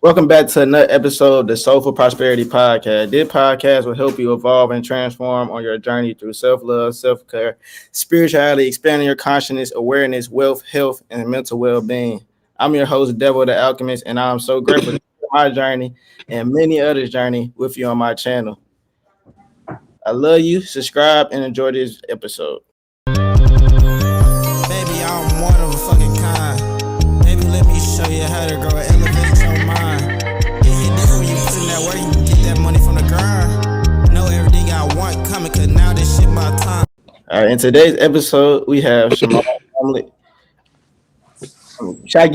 Welcome back to another episode of the Soulful Prosperity Podcast. This podcast will help you evolve and transform on your journey through self-love, self-care, spirituality, expanding your consciousness, awareness, wealth, health, and mental well-being. I'm your host, Devil the Alchemist, and I'm so grateful to share my journey and many others' journey with you on my channel. I love you. Subscribe and enjoy this episode. Baby, I'm one of a fucking kind. Baby, let me show you how to grow and elevate your mind. It different when you put in that work, you can get that money from the grind. Know everything I want coming, cause now this shit my time. All right, in today's episode, we have Shamar family. Should I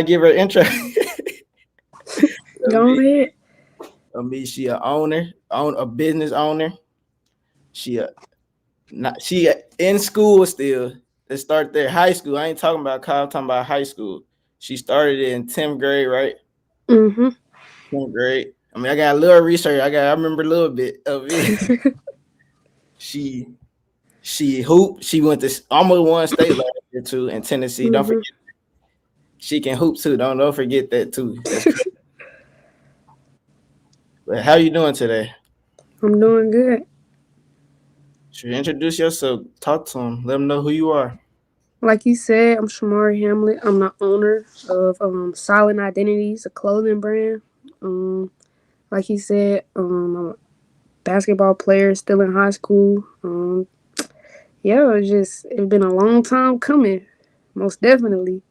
give her intro? Go ahead. She a business owner. She in school still. Let's start there. High school. I ain't talking about college. I'm talking about high school. She started in 10th grade, right? Mm-hmm. 10th grade. I mean, I got a little research. I remember a little bit of it. She hooped. She went to almost won state last year too in Tennessee. Mm-hmm. Don't forget. She can hoop too. Don't forget that too. But how you doing today? I'm doing good. Should you introduce yourself? Talk to them. Let them know who you are. Like you said, I'm Shamari Hamlet. I'm the owner of Silent Identities, a clothing brand. Like you said, I'm a basketball player, still in high school. It's been a long time coming, most definitely.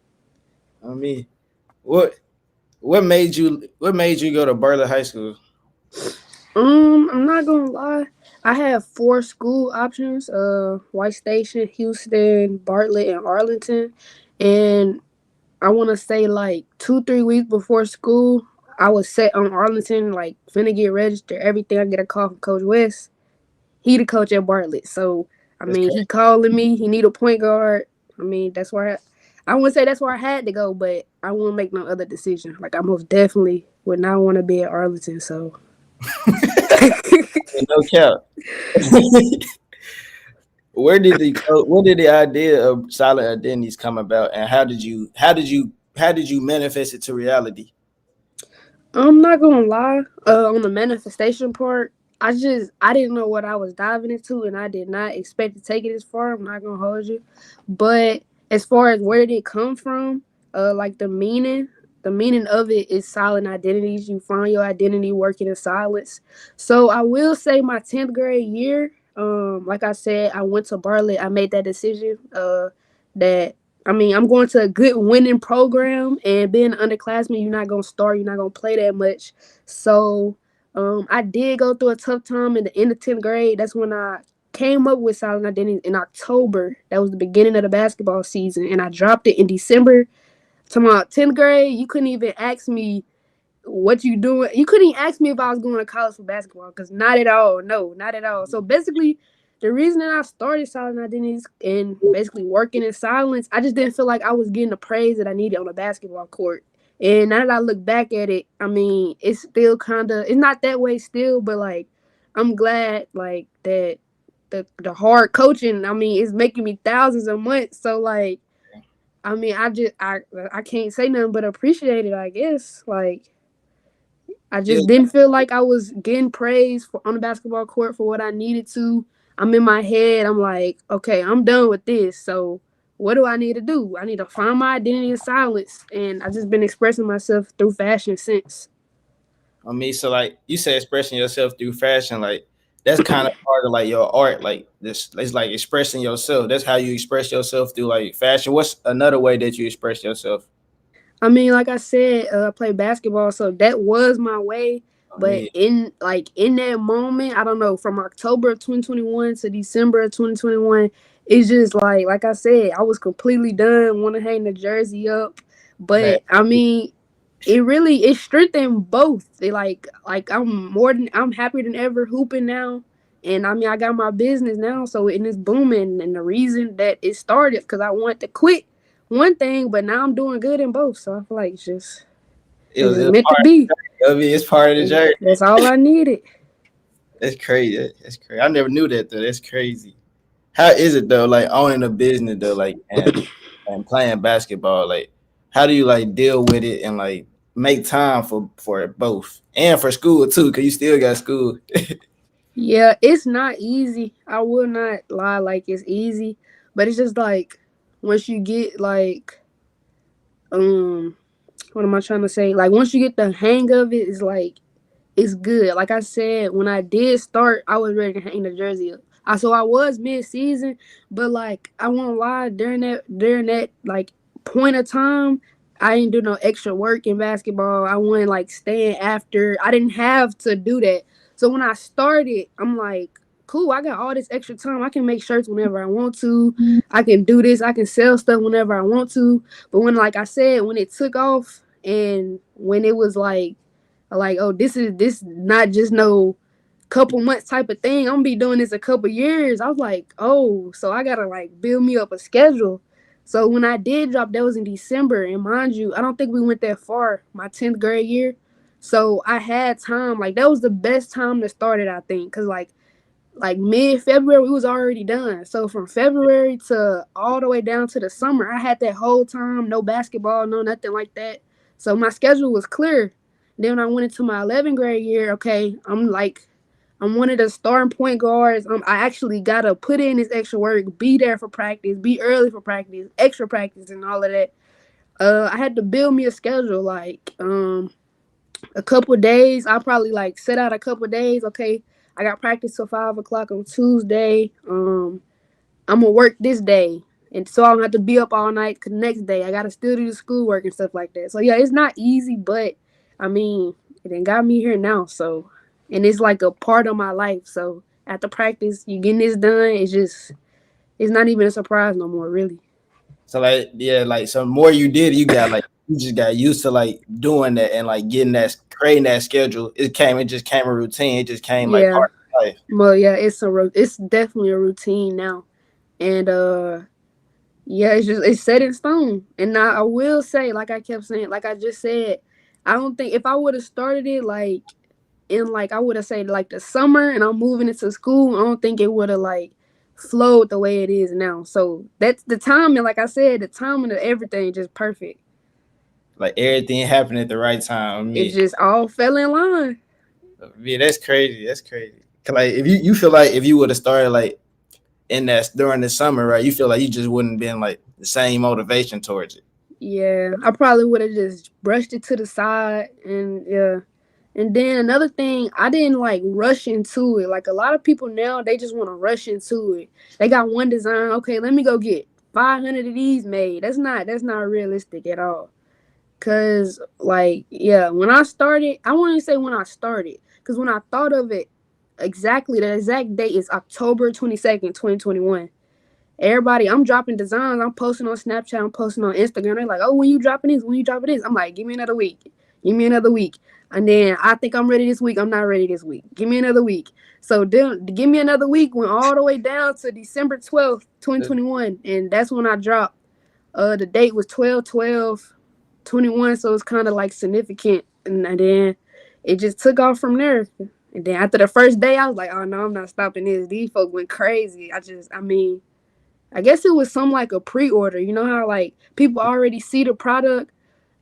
I mean, what made you go to Bartlett High School? I'm not gonna lie. I have 4 school options: White Station, Houston, Bartlett, and Arlington. And I want to say like 2-3 weeks before school, I was set on Arlington, like finna get registered. Everything. I get a call from Coach West. He the coach at Bartlett, so he calling me. He need a point guard. I mean, that's where I wouldn't say that's where I had to go, but I wouldn't make no other decision. Like I most definitely would not want to be at Arlington. So. No cap. Where did the idea of Silent Identities come about, and how did you manifest it to reality? I'm not gonna lie. On the manifestation part, I didn't know what I was diving into, and I did not expect to take it as far. I'm not gonna hold you, but as far as where did it come from, like the meaning of it is silent identities. You find your identity working in silence. So I will say my 10th grade year, like I said, I went to Bartlett. I made that decision that, I'm going to a good winning program, and being an underclassman, you're not going to start, you're not going to play that much. So I did go through a tough time in the end of 10th grade. That's when I came up with silent identity in October. That was the beginning of the basketball season, and I dropped it in December. To my 10th grade, you couldn't even ask me what you doing. You couldn't even ask me if I was going to college for basketball, because not at all. No, not at all. So basically, the reason that I started Silent Identities and basically working in silence, I just didn't feel like I was getting the praise that I needed on the basketball court. And now that I look back at it, it's still it's not that way still, but like, I'm glad like that the hard coaching, is making me thousands a month. So like, I can't say nothing but appreciate it, I guess. Like, I just didn't feel like I was getting praise on the basketball court for what I needed to. I'm in my head. I'm like, okay, I'm done with this. So what do I need to do? I need to find my identity in silence. And I've just been expressing myself through fashion since. So like you said, expressing yourself through fashion, like that's kind of part of like your art, like this. It's like expressing yourself. That's how you express yourself through like fashion. What's another way that you express yourself? Like I said, I play basketball, so that was my way. But in that moment, I don't know, from October of 2021 to December of 2021, it's just like I said, I was completely done, want to hang the jersey up. But it strengthened both. I'm happier than ever hooping now. And I got my business now, so it's booming. And the reason that it started, because I wanted to quit one thing, but now I'm doing good in both. So I feel like it's meant to be. It's part of the journey. That's all I needed. That's crazy. I never knew that though. That's crazy. How is it though? Like owning a business though, like and playing basketball. Like how do you like deal with it and like make time for it both and for school too? Cause you still got school. Yeah, it's not easy. I will not lie like it's easy, but it's just like once you get like um what am I trying to say? Like once you get the hang of it, it's like it's good. Like I said, when I did start, I was ready to hang the jersey up. So I was mid season, but like I won't lie, during that like point of time, I didn't do no extra work in basketball. I wasn't like staying after. I didn't have to do that. So when I started, I'm like, cool, I got all this extra time. I can make shirts whenever I want to. I can do this. I can sell stuff whenever I want to. But when like I said, when it took off and when it was like, oh, this not just no couple months type of thing. I'm gonna be doing this a couple years. I was like, oh, so I gotta like build me up a schedule. So when I did drop, that was in December, and mind you, I don't think we went that far my 10th grade year. So I had time. Like that was the best time to start it, I think, cause like mid February we was already done. So from February to all the way down to the summer, I had that whole time, no basketball, no nothing like that. So my schedule was clear. Then when I went into my 11th grade year, okay, I'm one of the starting point guards. I actually gotta put in this extra work, be there for practice, be early for practice, extra practice, and all of that. I had to build me a schedule, like a couple days. I probably like set out a couple days. Okay, I got practice till 5 o'clock on Tuesday. I'm gonna work this day, and so I don't have to be up all night. Cause the next day I gotta still do the schoolwork and stuff like that. So yeah, it's not easy, but I mean, it ain't got me here now. So, and it's like a part of my life. So after practice, you getting this done. It's not even a surprise no more, really. So like yeah, like so the more you did, you got like you just got used to like doing that and like getting that creating that schedule. It just came a routine. It just came like Yeah, part of life. well, yeah, it's definitely a routine now, and yeah, it's set in stone. And now I will say, like I kept saying, like I just said, I don't think if I would have started it like in like I would have said like the summer and I'm moving into school, I don't think it would have like flowed the way it is now. So that's the timing, like I said, the timing of everything just perfect. Like everything happened at the right time. It Me, just all fell in line. yeah, that's crazy. That's crazy. 'Cause, like if you feel like if you would have started like in that during the summer, right? You feel like you just wouldn't been like the same motivation towards it. Yeah, I probably would have just brushed it to the side and yeah. And then another thing, I didn't like rush into it. Like a lot of people now, they just want to rush into it. They got one design. Okay, let me go get 500 of these made. That's not realistic at all. Cause like yeah, when I started, I won't even say when I started. Cause when I thought of it, exactly the exact date is October 22nd, 2021. Everybody, I'm dropping designs. I'm posting on Snapchat. I'm posting on Instagram. They're like, "Oh, when you dropping this? When you dropping this?" I'm like, "Give me another week. Give me another week." And then I think I'm ready this week. I'm not ready this week. Give me another week. So then, give me another week. Went all the way down to December 12th, 2021, and that's when I dropped. The date was 12/12/21, so it's kind of like significant. And then it just took off from there. And then after the first day, I was like, "Oh no, I'm not stopping this." These folks went crazy. I mean. I guess it was some like a pre-order. You know how like people already see the product,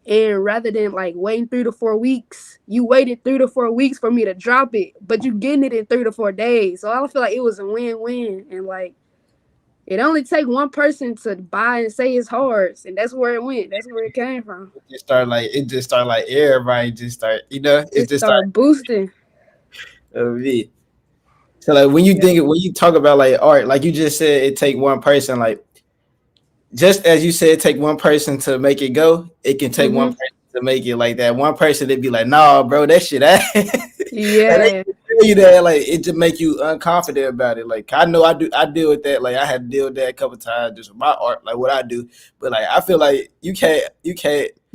and rather than like waiting 3 to 4 weeks, you waited 3 to 4 weeks for me to drop it, but you getting it in 3 to 4 days. So I feel like it was a win-win, and like it only take one person to buy and say it's hard, and that's where it went. That's where it came from. It just start like everybody just start it It just start started boosting. me. So like when you Yeah. think when you talk about like art, like you just said, it take one person. Like just as you said, take one person to make it go. It can take one Mhm. person to make it like that. One person they'd be like, "Nah, bro, that shit." Like they Yeah. tell you that, like it just make you unconfident about it. Like I know I deal with that. Like I had to deal with that a couple times just with my art, like what I do. But like I feel like you can't. You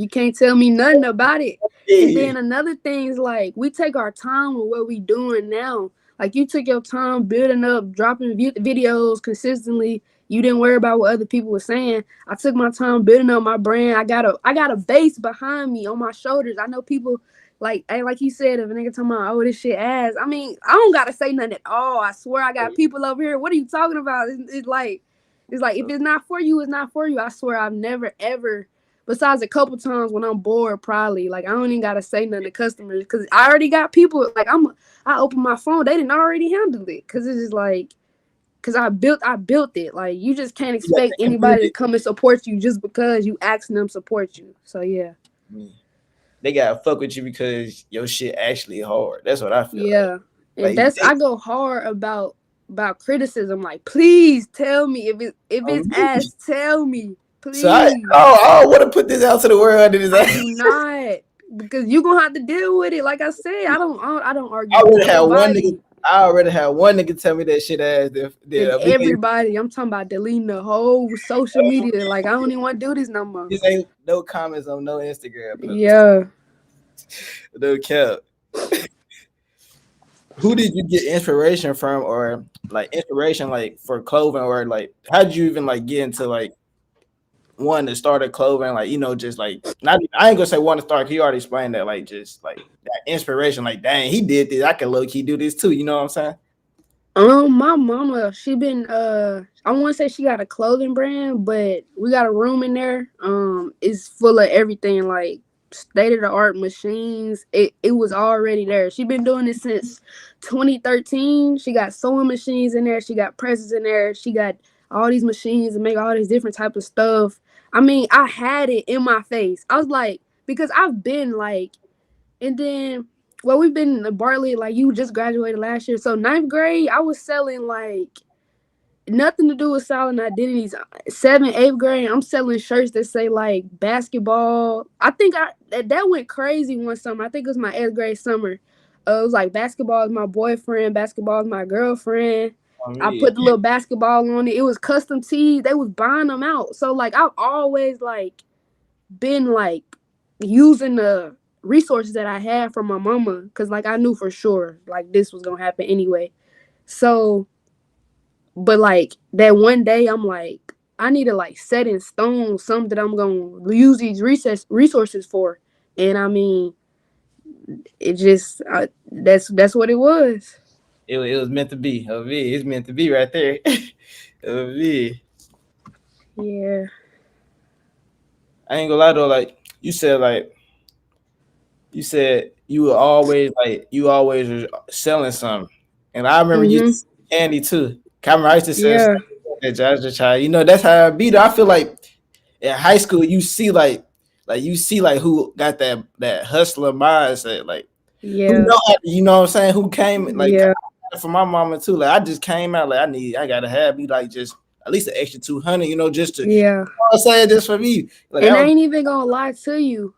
can't tell me nothing about it. And Yeah, then another thing is like we take our time with what we doing now. Like you took your time building up, dropping videos consistently. You didn't worry about what other people were saying. I took my time building up my brand. I got a base behind me on my shoulders. I know people like you said, if a nigga talking about, oh, this shit ass. I mean, I don't gotta say nothing at all. I swear I got people over here. What are you talking about? It's like if it's not for you, it's not for you. I swear I've never ever. besides a couple times when I'm bored, probably like I don't even gotta say nothing to customers because I already got people. Like I open my phone, they didn't already handle it because it's just like because I built it. Like you just can't You got expect the anybody to community. come and support you just because you asking them support you. So yeah. They gotta fuck with you because your shit actually hard. That's what I feel like. Yeah, and Like that's I go hard about criticism. Like, please tell me if on it's me. ass, tell me, So I please. I want to put this out to the world. It is I do not because you gonna have to deal with it. Like I said, I don't I argue with already had one nigga. nobody. I already had one nigga tell me that shit ass. And We ain't, everybody, I'm talking about deleting the whole social media. Like I don't even want to do this no more. this ain't no comments on no Instagram. Yeah. No cap. Who did you get inspiration from, or like inspiration like for clothing, or like how did you even like get into like one to start a clothing, like just like not I ain't gonna say one to start. He already explained that, like just like that inspiration, like dang, he did this. I can low key do this too. You know what I'm saying? My mama, she been I want to say she got a clothing brand, but we got a room in there. It's full of everything like state of the art machines. It was already there. She been doing it since 2013. She got sewing machines in there. She got presses in there. She got all these machines and make all these different type of stuff. I mean, I had it in my face. I was like, because I've been like, and then, well, we've been in the Bartlett, like you just graduated last year. So ninth grade, I was selling like nothing to do with Silent Identities. 7th, 8th grade, I'm selling shirts that say like basketball. I think that went crazy one summer. I think it was my 8th grade summer. It was like basketball is my boyfriend, basketball is my girlfriend. I I mean, put the little basketball on it. It was custom tees. They was buying them out. So like I've always like been like using the resources that I had from my mama because like I knew for sure like this was gonna happen anyway. So, but like that one day I'm like I need to like set in stone something that I'm gonna use these resources for, and I mean it just that's what it was. it was meant to be. Of me, it's meant to be right there. Of me, Yeah. I ain't gonna lie though. Like you said you always were selling something, and I remember you Mhm. candy too. Cameron, I used to sell Yeah. that Georgia child. That's how I be. I feel like in high school you see like you see like who got that hustler mindset, like who Yeah. know how you know what I'm saying, who came like Yeah. for my mama too. Like I just came out like I gotta have me like just at least an extra 200, just to Yeah. I'm saying just for me. Like And I I was ain't even gonna lie to you.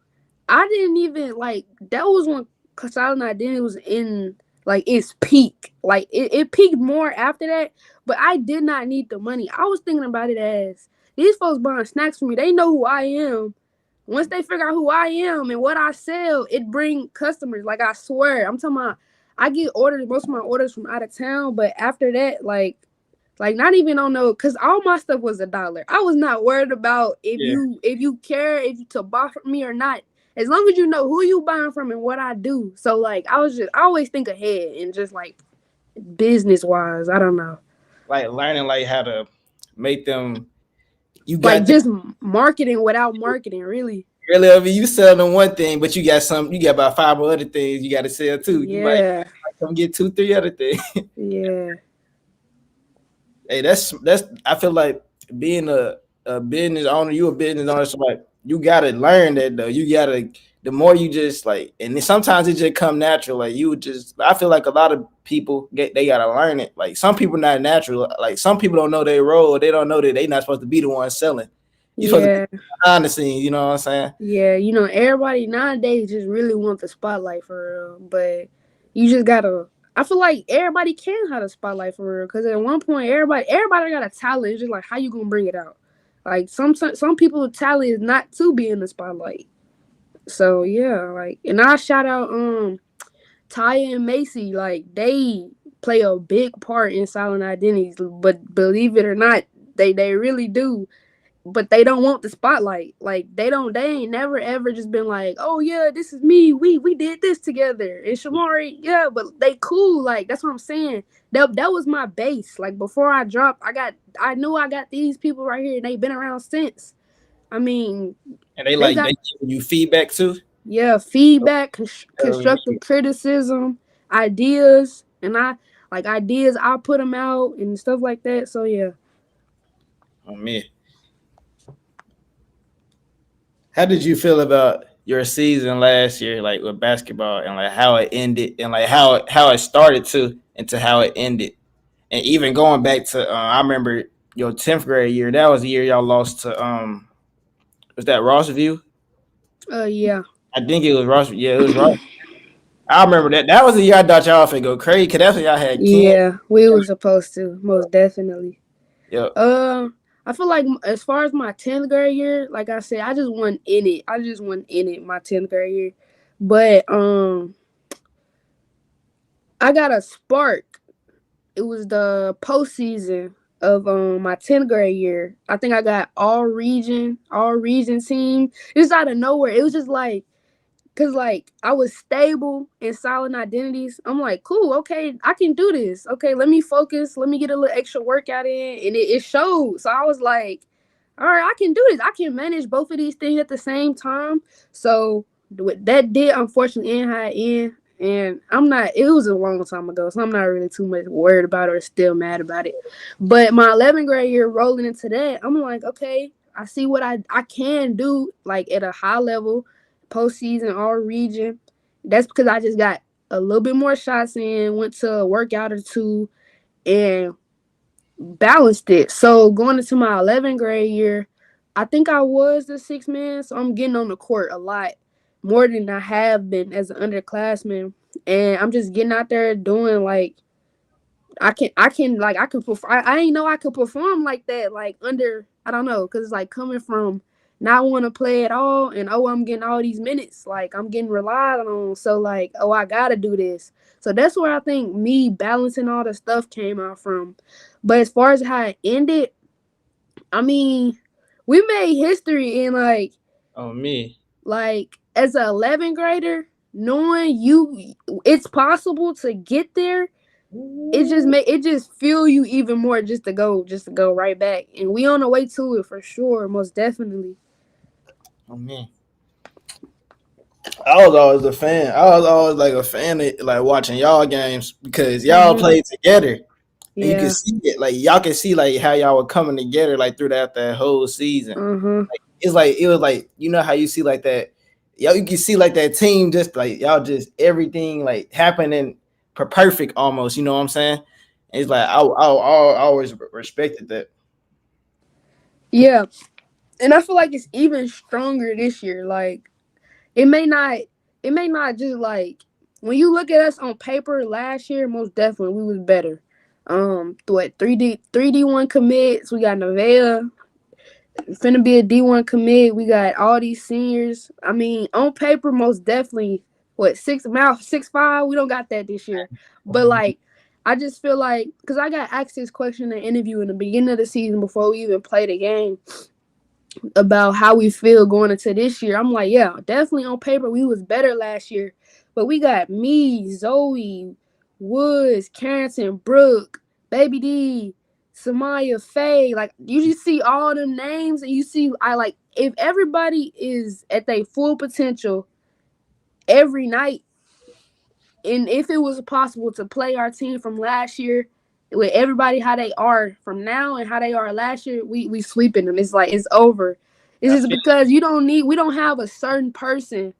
I didn't even like that was when Silent Identity was in like its peak. Like it peaked more after that, but I did not need the money. I was thinking about it as these folks buying snacks for me. They know who I am. Once they figure out who I am and what I sell, it bring customers. Like I swear, I'm talking about. I get orders, most of my orders from out of town, but after that, like not even on no, cause all my stuff was $1. I was not worried about yeah. if you care if you to buy from me or not. As long as you know who you buying from and what I do. So like I always think ahead and just like business wise. I don't know. Like learning like how to make them. You Like got them just marketing without marketing, really. really over. You sell them one thing, but you got some. You got about 5 other things you got to sell too. You might Yeah. come get 2, 3 other things. Yeah. Hey, that's. I feel like being a business owner, you a business owner, so like you gotta learn that though. You gotta the more you just like, and then sometimes it just come natural. Like you just, I feel like a lot of people they gotta learn it. Like some people not natural. Like some people don't know their role. They don't know that they not supposed to be the one selling. You supposed to Yeah. be behind the scenes. You know what I'm saying? Yeah. Everybody nowadays just really want the spotlight for real. But you just gotta I feel like everybody can have a spotlight for real. Cause at one point everybody got a talent. It's just like how you gonna bring it out. Like some people's talent is not to be in the spotlight. So yeah, like and I shout out Taya and Macy, like they play a big part in Silent Identities, but believe it or not, they really do. But they don't want the spotlight. Like they ain't never ever just been like, oh yeah, this is me. We did this together. And Shamari, yeah, but they cool. Like that's what I'm saying. That was my base. Like before I dropped, I knew I got these people right here and they've been around since. I mean, And they they like they got giving you feedback too. feedback, Oh, constructive criticism, ideas, and ideas. I put them out and stuff like that. So yeah. man. How did you feel about your season last year, like with basketball, and like how it ended, and like how it started to, and to how it ended, and even going back to I remember your 10th grade year. That was the year y'all lost to was that Rossview? Yeah. I think it was Ross. Yeah, it was Ross. I remember that. That was the year I thought y'all finna go crazy because that's when y'all had Ken. Yeah, we were supposed to, most definitely. Yep. I feel like as far as my 10th grade year, like I said, I just wasn't in it. I just wasn't in it my 10th grade year. But I got a spark. It was the postseason of my 10th grade year. I think I got all region team. It was out of nowhere. It was just like, cause like I was stable in Silent Identities. I'm like, cool, okay, I can do this. Okay, let me focus. Let me get a little extra workout in, and it showed. So I was like, all right, I can do this. I can manage both of these things at the same time. So that did unfortunately end how it ended. And I'm not. It was a long time ago, so I'm not really too much worried about it or still mad about it. But my 11th grade year rolling into that, I'm like, okay, I see what I can do like at a high level, postseason, all region. That's because I just got a little bit more shots in, went to a workout or two, and balanced it. So going into my 11th grade year, I think I was the sixth man. So I'm getting on the court a lot more than I have been as an underclassman, and I'm just getting out there doing like I can perform. I ain't know I could perform like that, like under, I don't know, because it's like coming from not want to play at all, and oh, I'm getting all these minutes, like I'm getting relied on, so like, oh, I gotta do this. So that's where I think me balancing all the stuff came out from. But as far as how it ended, I mean, we made history in Oh me. like as an 11th grader, knowing it's possible to get there, it just feel you even more just to go right back, and we on the way to it for sure, most definitely. Oh man. I was always a fan. I was always like a fan of like watching y'all games because y'all played together. And you can Yeah. see it, like y'all can see like how y'all were coming together like throughout that whole season. Uh-huh. Like, it's like it was like you know how you see like that, y'all you can see like that team just like y'all just everything like happening perfect almost. You know what I'm saying? And it's like I always respected that. Yeah, and I feel like it's even stronger this year. Like it may not it may not just like, when you look at us on paper last year, most definitely we was better. What 3D1 commits, we got Nevaeh finna be a D1 commit. We got all these seniors. I mean, on paper, most definitely, what, 6'5". We don't got that this year, but like, I just feel like, because I got asked this question in an interview in the beginning of the season before we even played the game about how we feel going into this year. I'm like, yeah, definitely on paper we was better last year, but we got me, Zoe, Woods, Carrington, Brooke, Baby D, Samaya, Faye. Like you just see all them names, and you see I like, if everybody is at their full potential every night, and if it was possible to play our team from last year with everybody how they are from now and how they are last year, we sweeping them. It's like it's over. It's I just feel because we don't have a certain person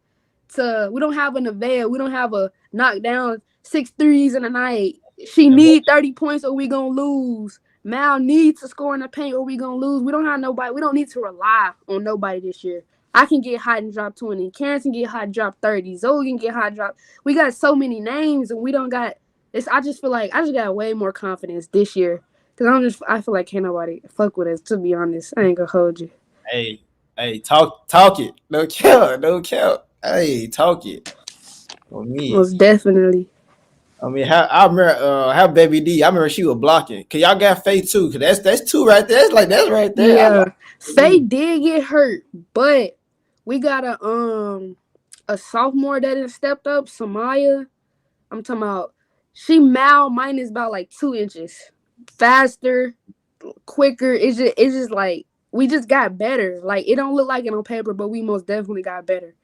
we don't have a Nevaeh, we don't have a knockdown 6 threes in a night. She and what need 30 points or we gonna lose. Mal needs to score in the paint or we gonna lose. We don't have nobody. We don't need to rely on nobody this year. I can get hot and drop 20. Karen can get hot and drop 30. Zoe can get hot and drop. We got so many names and we don't got this. I just feel like I just got way more confidence this year. Cause I feel like can't nobody fuck with us, to be honest. I ain't gonna hold you. hey talk it, no count, hey talk it for me. Most definitely. I mean, how I remember how Baby D. I remember she was blocking. Cause y'all got Faye too. Cause that's two right there. That's right there. I Yeah. like Faye did get hurt, but we got a sophomore that has stepped up, Samaya. I'm talking about, she minus about like 2 inches. Faster, quicker. It's just like we just got better. Like, it don't look like it on paper, but we most definitely got better.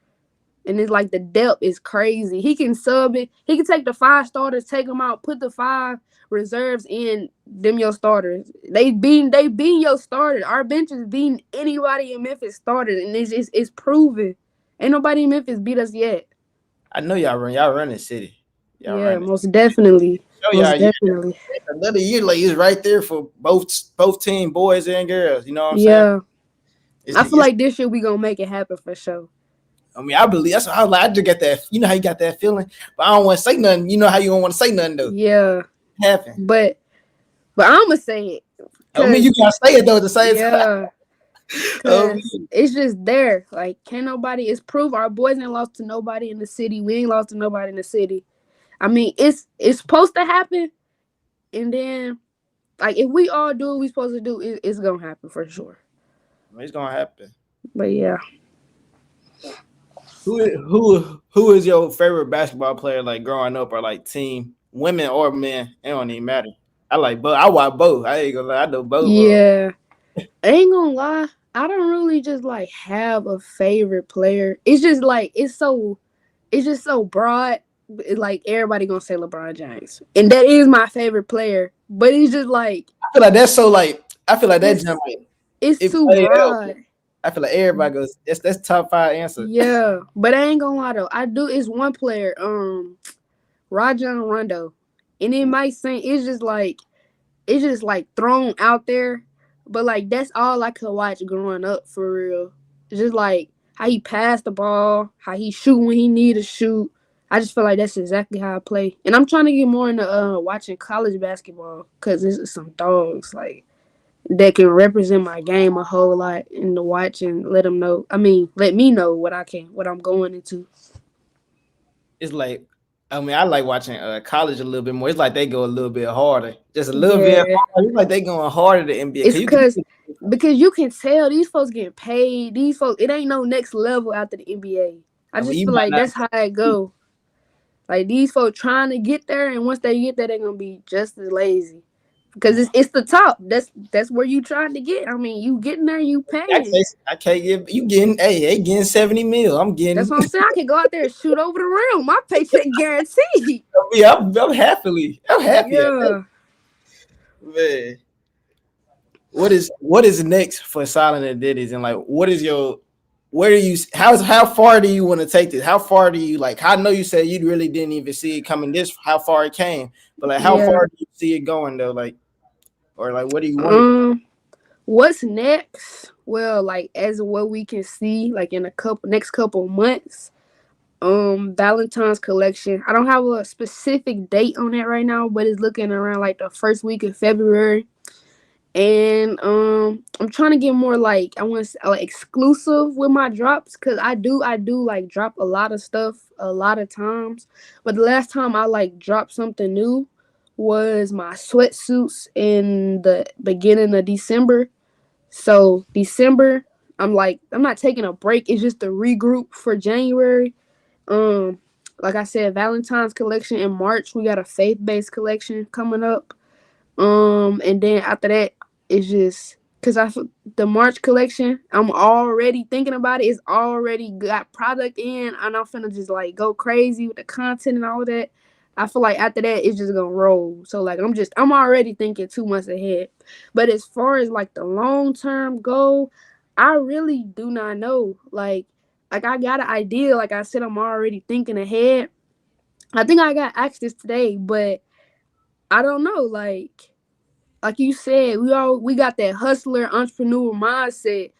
And it's like the depth is crazy. He can sub it. He can take the 5 starters, take them out, put the 5 reserves in them your starters. They being your starters. Our bench is beating anybody in Memphis starters, and it's proven. Ain't nobody in Memphis beat us yet. I know y'all run the city. Y'all Yeah, run it. most definitely. Oh Most yeah, definitely. another year like is right there for both team boys and girls. You know what I'm saying? Yeah. I feel like this year we gonna make it happen for sure. I mean, I believe that's what I was like. I just got that. You know how you got that feeling, but I don't want to say nothing. You know how you don't want to say nothing though. Yeah. Happen. But I'm gonna say it. I mean, you gotta say it though at the same time. Yeah. Cause it's just there. Like, can't nobody. It's proof our boys ain't lost to nobody in the city. We ain't lost to nobody in the city. I mean, it's supposed to happen, and then like if we all do what we supposed to do, it's gonna happen for sure. It's gonna happen. But yeah. Who is your favorite basketball player like growing up or like team, women or men? It don't even matter. I like both. I watch both. I ain't gonna lie. I know both. Yeah. I ain't gonna lie. I don't really just like have a favorite player. It's just like it's just so broad. Like everybody gonna say LeBron James, and that is my favorite player. But it's just like I feel like that's so like I feel like that jump. It's too broad. I feel like everybody goes. That's top 5 answer. Yeah, but I ain't gonna lie though. I do. It's one player, Rajon Rondo, and it might seem it's just like thrown out there, but like that's all I could watch growing up for real. It's just like how he passed the ball, how he shoot when he need to shoot. I just feel like that's exactly how I play, and I'm trying to get more into watching college basketball because there's some dogs like that can represent my game a whole lot and to watch and let them know. I mean, let me know what I'm going into. It's like, I mean, I like watching college a little bit more. It's like they go a little bit harder, just a little bit harder. It's like they going harder than NBA. It's because you can tell these folks getting paid. These folks, it ain't no next level after the NBA. I just feel like that's how it go. Like these folks trying to get there, and once they get there, they're gonna be just as lazy. Because it's the top. That's where you trying to get. I mean, you getting there, you paying. I can't give you getting. Hey, they getting 70 mil. I'm getting. That's what I'm saying. I can go out there and shoot over the rim. My paycheck guaranteed. Yeah, I'm happy. Yeah. Man, what is next for Silent Identities, and like how far do you want to take this? How far do you like? I know you said you really didn't even see it coming how far it came, but like how far do you see it going though? Like, or like what do you want? What's next? Well, like as what we can see, like in next couple months, Valentine's collection. I don't have a specific date on that right now, but it's looking around like the first week of February. And I'm trying to get more like I want to like exclusive with my drops because I do like drop a lot of stuff a lot of times, but the last time I like dropped something new was my sweatsuits in the beginning of December. So December, I'm not taking a break. It's just a regroup for January. Like I said, Valentine's collection in March. We got a faith-based collection coming up. And then after that, it's just because the March collection, I'm already thinking about it. It's already got product in, and I'm finna just like go crazy with the content and all that. I feel like after that, it's just gonna roll. So like I'm already thinking 2 months ahead. But as far as like the long term goal, I really do not know. Like I got an idea. Like I said, I'm already thinking ahead. I think I got asked this today, but I don't know, like you said, we got that hustler entrepreneur mindset.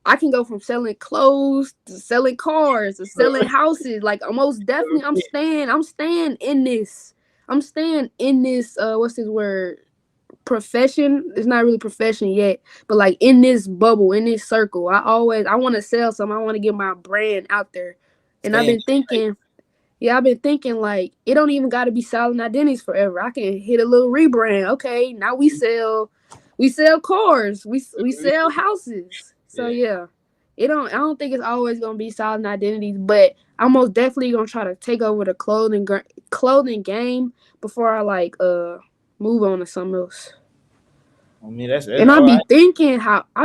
I can go from selling clothes to selling cars to selling houses. Like most definitely I'm staying in this. I'm staying in this what's this word? Profession. It's not really profession yet, but like in this bubble, in this circle. I want to sell something. I want to get my brand out there. And I've been thinking like it don't even got to be Silent Identities forever. I can hit a little rebrand. Okay, now we sell cars. We sell houses. So yeah, I don't think it's always gonna be Silent Identities, but I'm most definitely gonna try to take over the clothing game before I like move on to something else. I mean, that's And all right. I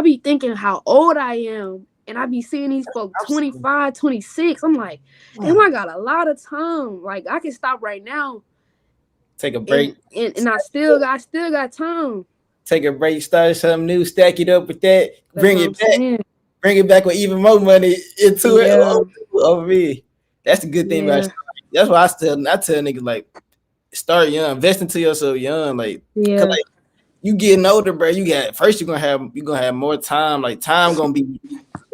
be thinking how old I am. And I be seeing these folks 25, 26. I'm like, damn, I got a lot of time. Like I can stop right now Take a break. and I still got time. Take a break. Start something new. Stack it up with that. That's Bring what it I'm back. saying. Bring it back with even more money into it. Yeah. Over me. That's the good thing about Yeah. it. That's why I tell niggas like start young, invest into yourself young. Like, cause Yeah. like you getting older, bro. You're gonna have more time. Like time gonna be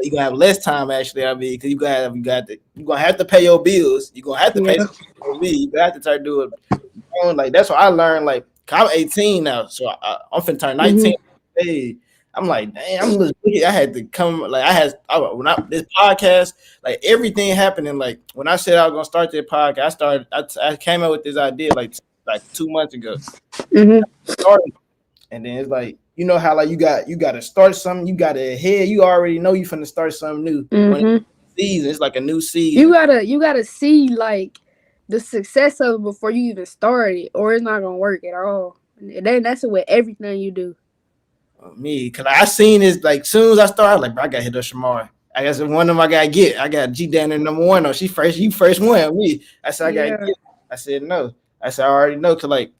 you gonna have less time actually. I mean, because you're gonna have to pay your bills. You're gonna have to pay Yeah. some for me. You gonna have to start doing like that's what I learned. Like I'm 18 now, so I'm finna turn 19. Mm-hmm. Hey, I'm like, damn, I'm looking. I had to come. Like when I this podcast, like everything happening. Like when I said I was gonna start this podcast, I came up with this idea like 2 months ago. Mm-hmm. Started, and then it's like you know how like you got to start something. You got to head. You already know you finna start something new. When Mm-hmm. season, it's like a new season. You gotta see like the success of it before you even start it, or it's not gonna work at all. And then that's with everything you do. Me, cause I seen this like soon as I started, like bro, I got hit up Shamar. I guess one of them I gotta get. I got G down there number one. Oh, you first one. Me. I said I gotta Yeah. get. I said no. I said I already know. Cause like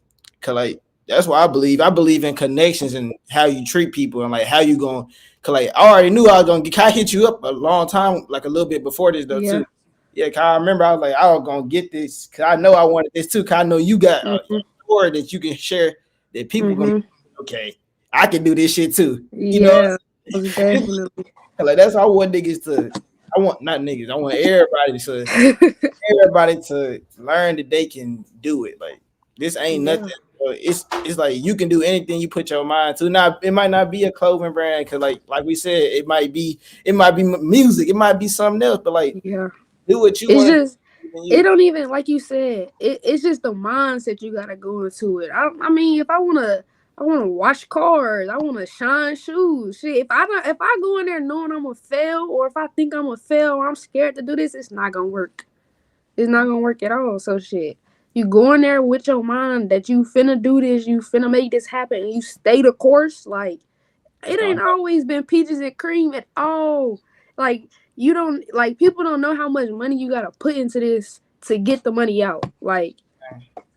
that's what I believe. I believe in connections and how you treat people and like how you going. Cause like I already knew I was gonna get. I hit you up a long time, like a little bit before this though Yeah. too. Yeah, cause I remember I was like I was gonna get this. Cause I know I wanted this too. Cause I know you got a Mm-hmm. story that you can share that people gonna Mm-hmm. okay. I can do this shit too. You know, Yeah. Most definitely. like that's how I want niggas to. I want not niggas. I want everybody to learn that they can do it. Like this ain't Yeah. nothing. It's like you can do anything you put your mind to. Now it might not be a clothing brand because like we said, it might be music, it might be something else. But like Yeah. do what you It's want to just it do. don't even like you said. It's just the mindset you gotta go into it. I mean, if I wanna wash cars, I wanna shine shoes. Shit, if I go in there knowing I'm gonna fail, or if I think I'm gonna fail, or I'm scared to do this, it's not gonna work. It's not gonna work at all. So shit, you go in there with your mind that you finna do this, you finna make this happen, and you stay the course. Like It's it gonna ain't always been peaches and cream at all. Like you don't like people don't know how much money you gotta put into this to get the money out. Like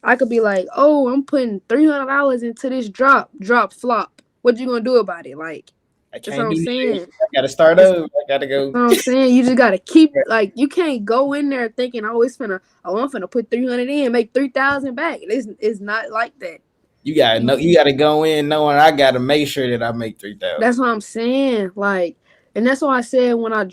I could be like, oh, I'm putting $300 into this drop flop. What you gonna do about it? Like I that's what can't I'm do nothing. saying. I gotta start That's, over. I gotta that's go. what I'm saying. You just gotta keep like you can't go in there thinking I'm finna put 300 in, make 3,000 back. It's not like that. You gotta know. You gotta go in knowing I gotta make sure that I make 3,000. That's what I'm saying. Like, and that's why I said when I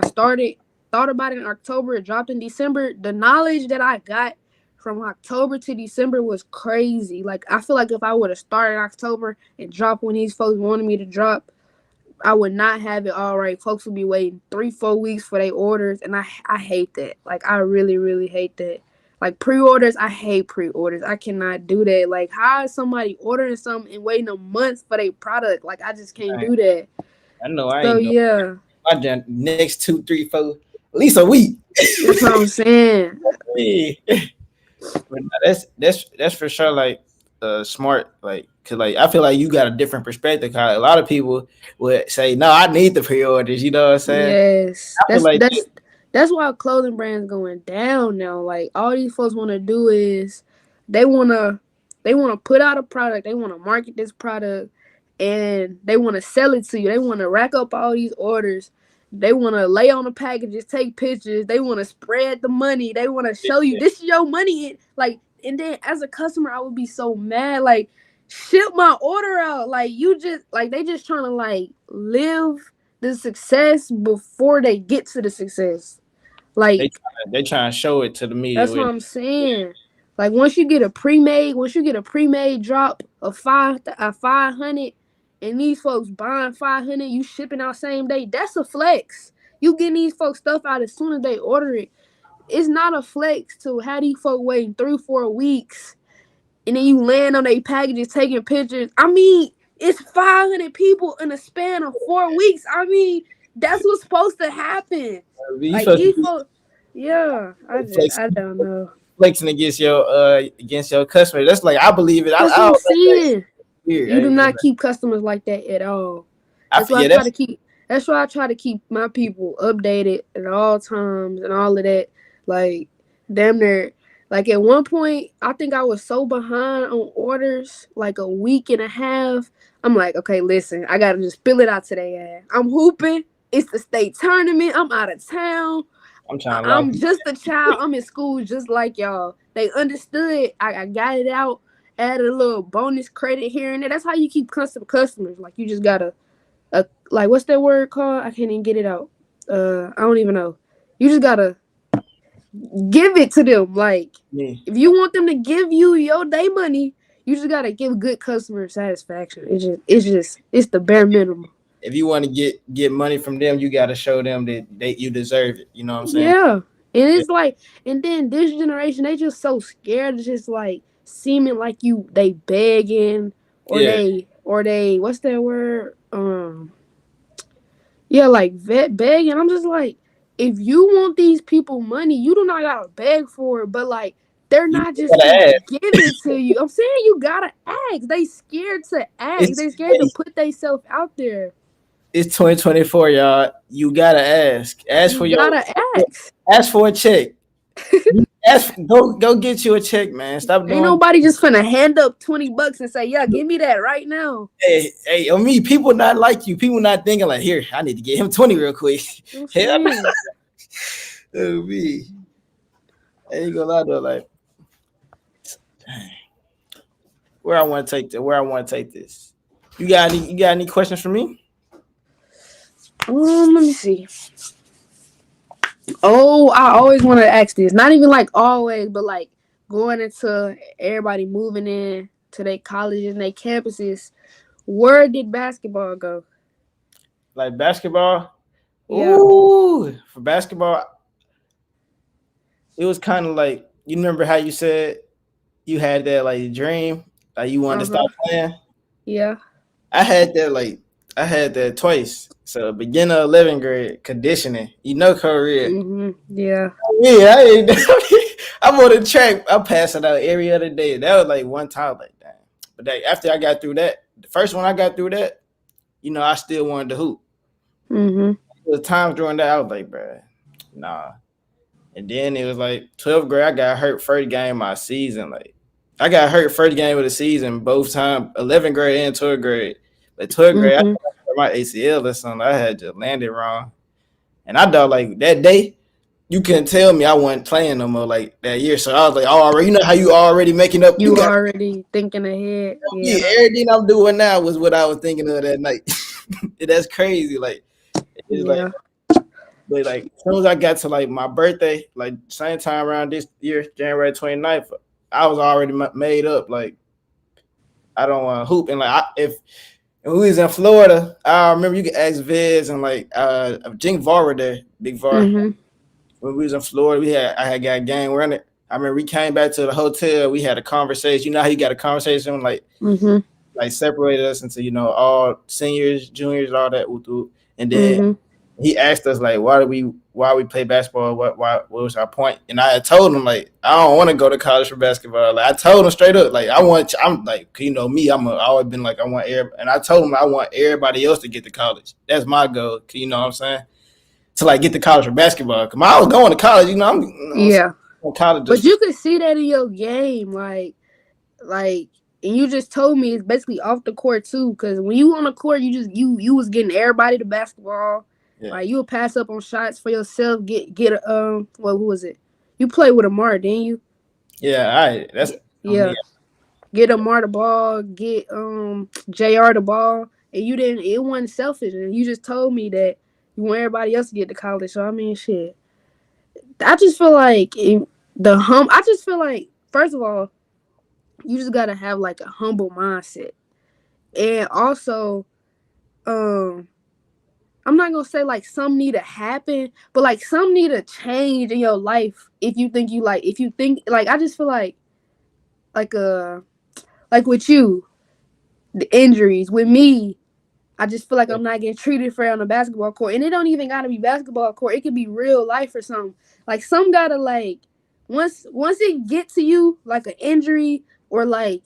started, thought about it in October, it dropped in December. The knowledge that I got from October to December was crazy. Like, I feel like if I would have started in October and dropped when these folks wanted me to drop, I would not have it all right. Folks would be waiting 3-4 weeks for their orders, and I hate that. Like, I really, really hate that. Like pre-orders, I hate pre-orders. I cannot do that. Like, how is somebody ordering something and waiting a month for their product? Like, I just can't do that. I know I So ain't doing. yeah, I done next 2, 3, 4, at least a week. that's what I'm saying. But that's for sure like smart like cause like I feel like you got a different perspective. Cause a lot of people would say no, I need the pre-orders. You know what I'm saying? Yes, I feel like that's why clothing brands going down now. Like all these folks want to do is they wanna put out a product, they want to market this product, and they want to sell it to you. They want to rack up all these orders. They want to lay on the packages, take pictures. They want to spread the money. They want to show you this is your money. Like, and then as a customer, I would be so mad. Like, ship my order out. Like, you just like they just trying to like live the success before they get to the success. Like, they trying to show it to the media. that's what I'm saying. Like once you get a pre-made drop of 500, and these folks buying 500, you shipping out same day. That's a flex. You getting these folks stuff out as soon as they order it. It's not a flex to have these folks waiting 3-4 weeks, and then you land on their packages taking pictures. I mean, it's 500 people in a span of 4 weeks. I mean, that's what's supposed to happen. Like these folks. Yeah, I don't know. Flexing against your customer. That's like I believe it. That's what I'm saying. weird. You do not keep customers like that at all. I That's feel why I yeah, try to that's keep. That's why I try to keep my people updated at all times and all of that. Like, damn near. Like at one point, I think I was so behind on orders, like a week and a half. I'm like, okay, listen, I gotta just spill it out today. I'm hooping. It's the state tournament. I'm out of town. I'm trying to lock I'm just a child. I'm in school just like y'all. They understood. I got it out. Added a little bonus credit here and there. That's how you keep customers. Like you just gotta, like what's that word called? I can't even get it out. I don't even know. You just gotta give it to them. Like me. if you want them to give you your day money, you just gotta give good customer satisfaction. It's the bare minimum. If you want to get money from them, you got to show them that you deserve it. You know what I'm saying? Yeah. And Yeah. it's like, and then this generation, they just so scared of just like seeming like they begging Yeah. or they, what's that word? Yeah, like begging. I'm just like, if you want these people money, you do not gotta beg for it, but like, they're You not just gotta finna ask. give it to you. I'm saying you gotta ask. They scared to ask. It's They scared to put themselves out there. it's 2024, y'all. You gotta ask. Ask You for your gotta ask. ask for a check. Go get you a check, man. Stop Ain't doing. nobody just finna hand up $20 and say, "Yeah, give me that right now." Hey, on me, people not like you. People not thinking like, here, I need to get him 20 real quick. I'm Hell no. saying. Oh, me. I ain't gonna lie though, like, dang. Where I want to take this. You got any questions for me? Let me see. Oh, I always wanted to ask this. Not even like always, but like going into everybody moving in to their colleges and their campuses. Where did basketball go? Like basketball? Yeah. Ooh, for basketball, it was kind of like you remember how you said you had that like dream, like you wanted to Uh-huh. stop playing. Yeah. I had that I had that twice. So beginner 11th grade conditioning, career. Yeah. Yeah, I ain't. I'm on the track. I'm passing out every other day. That was like one time, like damn. But after I got through that, the first one I got through that, I still wanted to hoop. Mhm. There was times during that I was like, bruh, nah. And then it was like 12th grade. I got hurt first game of my season. Like I got hurt first game of the season both times, 11th grade and 12th grade. But 12th grade, I Mhm. hurt my ACL or something. I had just landed wrong, and I thought like that day. You couldn't tell me I wasn't playing no more like that year. So I was like, oh, you know how you already making up. You You got already thinking ahead. yeah, Yeah. everything I'm doing now was what I was thinking of that night. That's crazy. Like it's like, Yeah. but like as soon as I got to like my birthday, like same time around this year, January 29th, I was already made up. Like I don't want to hoop, and like if we was in Florida, I remember you could ask Viz and like Jink Var there, Big Var. Mhm. When we was in Florida, I had got a game running. I remember we came back to the hotel. We had a conversation. You know how you got a conversation Mhm. like separated us into all seniors, juniors, all that. And then Mhm. he asked us like, why we play basketball? What was our point? And I had told him like, I don't want to go to college for basketball. Like I told him straight up, like I'm like, me, I always been like I want and I told him I want everybody else to get to college. That's my goal. You know what I'm saying? To like get to college for basketball. Cause I was going to college, Yeah. I'm college But just you could see that in your game, like, and you just told me it's basically off the court too. Because when you on the court, you was getting everybody to basketball. yeah. Like you would pass up on shots for yourself. Get well, who was it? You played with Amar, didn't you? Yeah, all right. That's on Yeah. me. Get Amar the ball. Get Jr. the ball. And you didn't. It wasn't selfish. And you just told me that you want everybody else to get to college. So I mean, shit. I just feel like I just feel like first of all, you just gotta have like a humble mindset, and also, um, I'm not gonna say like some need to happen, but like some need to change in your life if you think like I just feel like like with you the injuries with me. I just feel like I'm not getting treated fair on the basketball court. And it don't even gotta be basketball court. It could be real life or something. Like some gotta like once it get to you, like an injury or like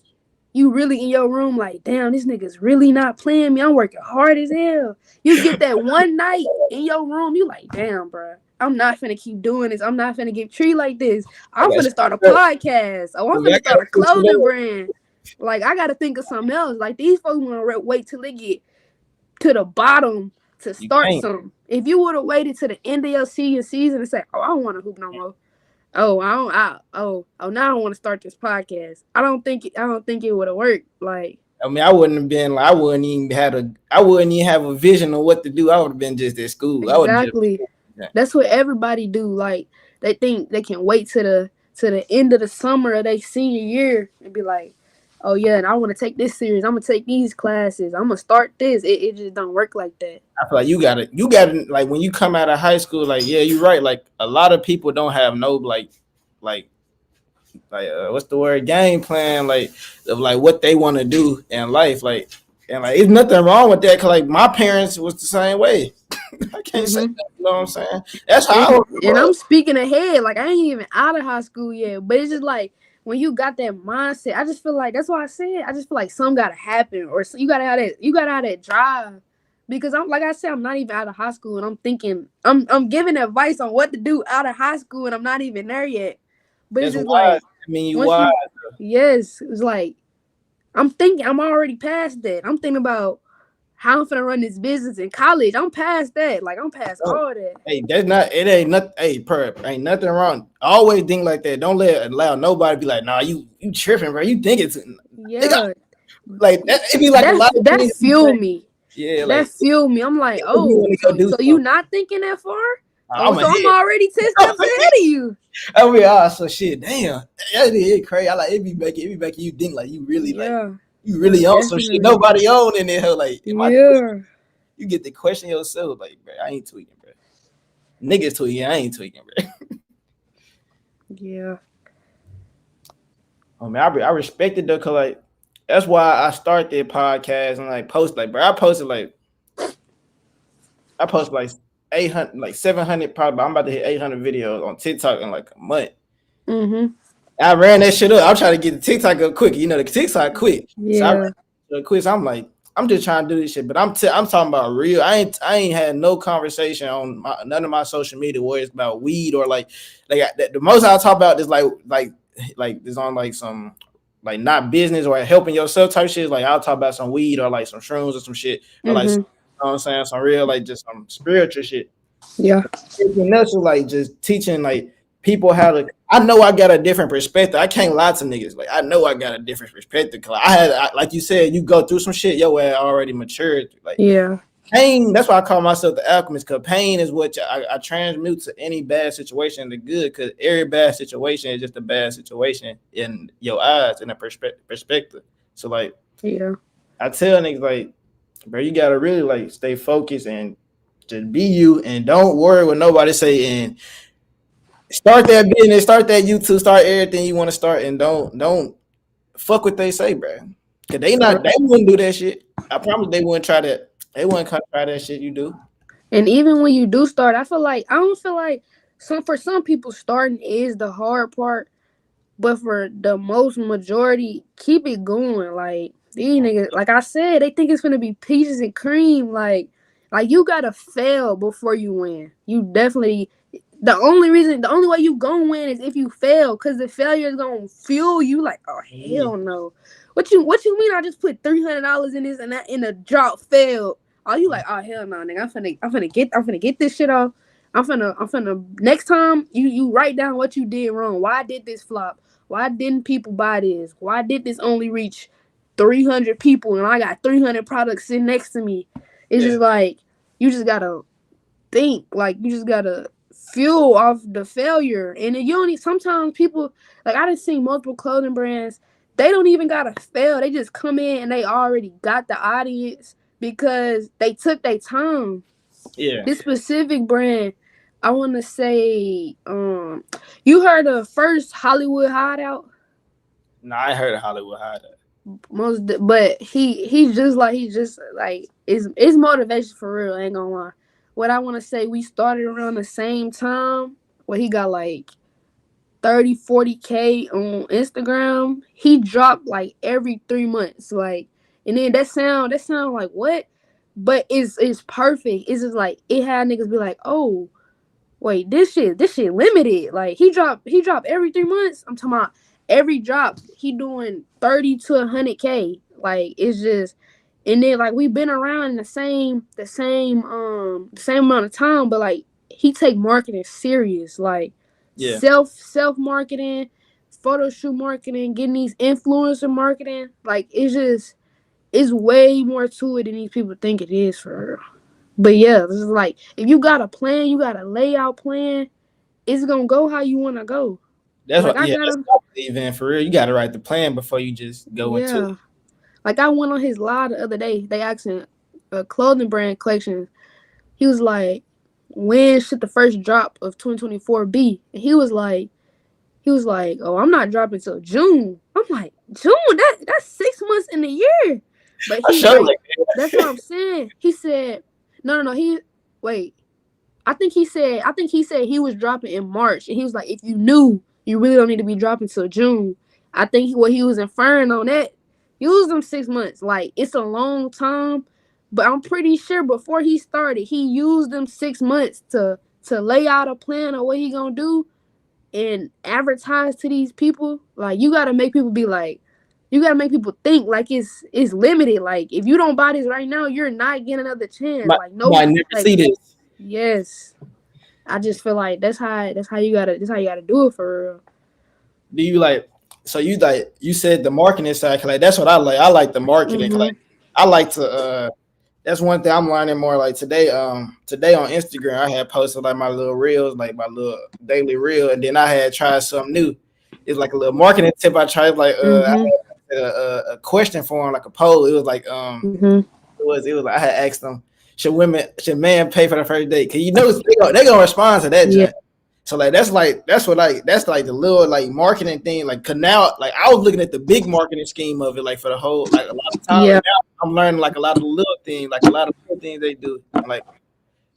you really in your room like, damn, this nigga's really not playing me. I'm working hard as hell. You get that one night in your room, you like, damn, bro. I'm not finna keep doing this. I'm not finna get treated like this. I I'm got finna start a switched up. podcast. Oh, I'm I finna got start a switched clothing up. brand. Like, I gotta think of something else. Like, these folks wanna wait till they get to the bottom to You start can't. something. If you would have waited to the end of your senior season and say, "Oh, I don't want to hoop no more," oh, I don't, now I want to start this podcast. I don't think it would have worked. Like, I mean, I wouldn't have been like, I wouldn't even have a vision of what to do. I would have been just at school. I would just. exactly. Yeah. That's what everybody do. Like, they think they can wait to the end of the summer of their senior year and be like, "Oh yeah, and I want to take this serious. I'm gonna take these classes. I'm gonna start this." It just don't work like that. I feel like you gotta like when you come out of high school, like yeah, you're right. Like a lot of people don't have no like what's the word, game plan, like of like what they want to do in life, like, and like it's nothing wrong with that, cause like my parents was the same way. I can't say that, you know what I'm saying? That's how And I'm speaking ahead, like I ain't even out of high school yet, but it's just like when you got that mindset, I just feel like that's why I said I just feel like something gotta happen, or you gotta have that drive, because I'm like I said, I'm not even out of high school, and I'm thinking I'm giving advice on what to do out of high school, and I'm not even there yet. But that's it's just why. like I mean, you once why? yes, it's like I'm thinking I'm already past that. I'm thinking about how I'm finna run this business in college. I'm past that. Like I'm past all that. Hey, that's not it. Ain't nothing. Hey, ain't nothing wrong. Always think like that. Don't allow nobody to be like, nah, you tripping, bro. You think it's Yeah. like that. It be like a lot of That things. fuel me. Yeah, That like fuel me. I'm like, you oh, want to go do so you something. not thinking that far? I'm So I'm ahead. already 10 steps ahead of you. I mean, so shit, damn, that is crazy. I like it be making you think like you really like you really own some shit. Definitely. Nobody own in there. Like, Yeah. you get to question yourself, like, bro, I ain't tweaking, bro. Niggas tweaking, I ain't tweaking, bro. Yeah. Oh man, I respect it though, cause like that's why I started podcast and like post like, bro. I posted like 800, like 700, probably. I'm about to hit 800 videos on TikTok in like a month. Mm-hmm. I ran that shit up. I'm trying to get the TikTok up quick. You know, the TikTok quick. So I Yeah. ran it up quick. So I'm like, I'm just trying to do this shit. But I'm talking about real. I ain't had no conversation on none of my social media where it's about weed or like the most I talk about is like this on like some like not business or helping yourself type shit. Like I'll talk about some weed or like some shrooms or some shit or like Mm-hmm. you know what I'm saying, some real like just some spiritual shit. Yeah. Everything else is like just teaching like people how to. I know I got a different perspective. I can't lie to niggas. Like I know I got a different perspective. Cause like you said, you go through some shit. Your ass already matured. Like Yeah. pain. That's why I call myself the alchemist. Cause pain is what I transmute to any bad situation to good. Cause every bad situation is just a bad situation in your eyes in a perspective. So like, Yeah. I tell niggas like, bro, you gotta really like stay focused and just be you and don't worry what nobody say and start that business, start that YouTube, start everything you want to start and don't fuck what they say, bro. Cause they wouldn't do that shit. I promise they wouldn't try that. They wouldn't try that shit you do. And even when you do start, I don't feel like for some people starting is the hard part. But for the most majority, keep it going. Like these niggas, like I said, they think it's gonna be peaches and cream. Like you gotta fail before you win. You definitely. The only way you gonna win is if you fail, cause the failure is gonna fuel you. Like, oh hell no, what you mean? I just put $300 in this and that in a drop failed. Oh, you like, oh hell no, nigga, I'm finna get this shit off. I'm finna next time you write down what you did wrong. Why did this flop? Why didn't people buy this? Why did this only reach 300 people and I got 300 products sitting next to me? It's just like you just gotta think. Like you just gotta fuel off the failure. And you don't need, sometimes people, like I done seen multiple clothing brands, they don't even gotta fail. They just come in and they already got the audience because they took their time. Yeah. This specific brand, I want to say, you heard of First Hollywood Hideout? No, I heard of Hollywood Hideout. But he's just like it's motivation for real. I ain't gonna lie. What I want to say, we started around the same time. Well, he got like 30, 40K on Instagram. He dropped like every 3 months. Like, and then that sound like what? But it's perfect. It's just like it had niggas be like, oh, wait, this shit limited. Like he dropped every 3 months. I'm talking about every drop he doing 30 to 100K. Like it's just, and then like we've been around in the same amount of time, but like he take marketing serious, like Yeah. self marketing, photo shoot marketing, getting these influencer marketing. Like it's way more to it than these people think it is for real. But yeah, this is like if you got a plan, you got a layout plan, it's gonna go how you wanna go. Like I got That's him, what I believe in for real. You got to write the plan before you just go into it. yeah. Like I went on his live the other day. They asking a clothing brand collection. He was like, "When should the first drop of 2024 be?" And he was like, "Oh, I'm not dropping till June." I'm like, "June? That's 6 months in the year." But I he show like, like that's what I'm saying. He said, "No, no, no." Wait. I think he said he was dropping in March, and he was like, "If you knew, you really don't need to be dropping till June." I think what he was inferring on that, use them 6 months. Like it's a long time, but I'm pretty sure before he started, he used them 6 months to lay out a plan of what he gonna do and advertise to these people. Like you gotta make people be like, you gotta make people think like it's limited. Like if you don't buy this right now, you're not getting another chance. might, Like no, might never like see this. yes. I just feel like that's how you gotta do it for real. Do you like? So you said the marketing side. 'Cause like that's what I like. I like the marketing. 'Cause like Mhm. I like to. That's one thing I'm learning more. Like today, today on Instagram, I had posted like my little reels, like my little daily reel, and then I had tried something new. It's like a little marketing tip. I tried like I Mhm. had a question for him, like a poll. It was like Mhm. it was like I had asked them, should man pay for the first date? Cause you know they gonna respond to that, Yeah. John. So that's like the little like marketing thing. Like 'cause now like I was looking at the big marketing scheme of it, like for the whole like a lot of time. Yeah. And now I'm learning like a lot of the little things, like a lot of little things they do. And like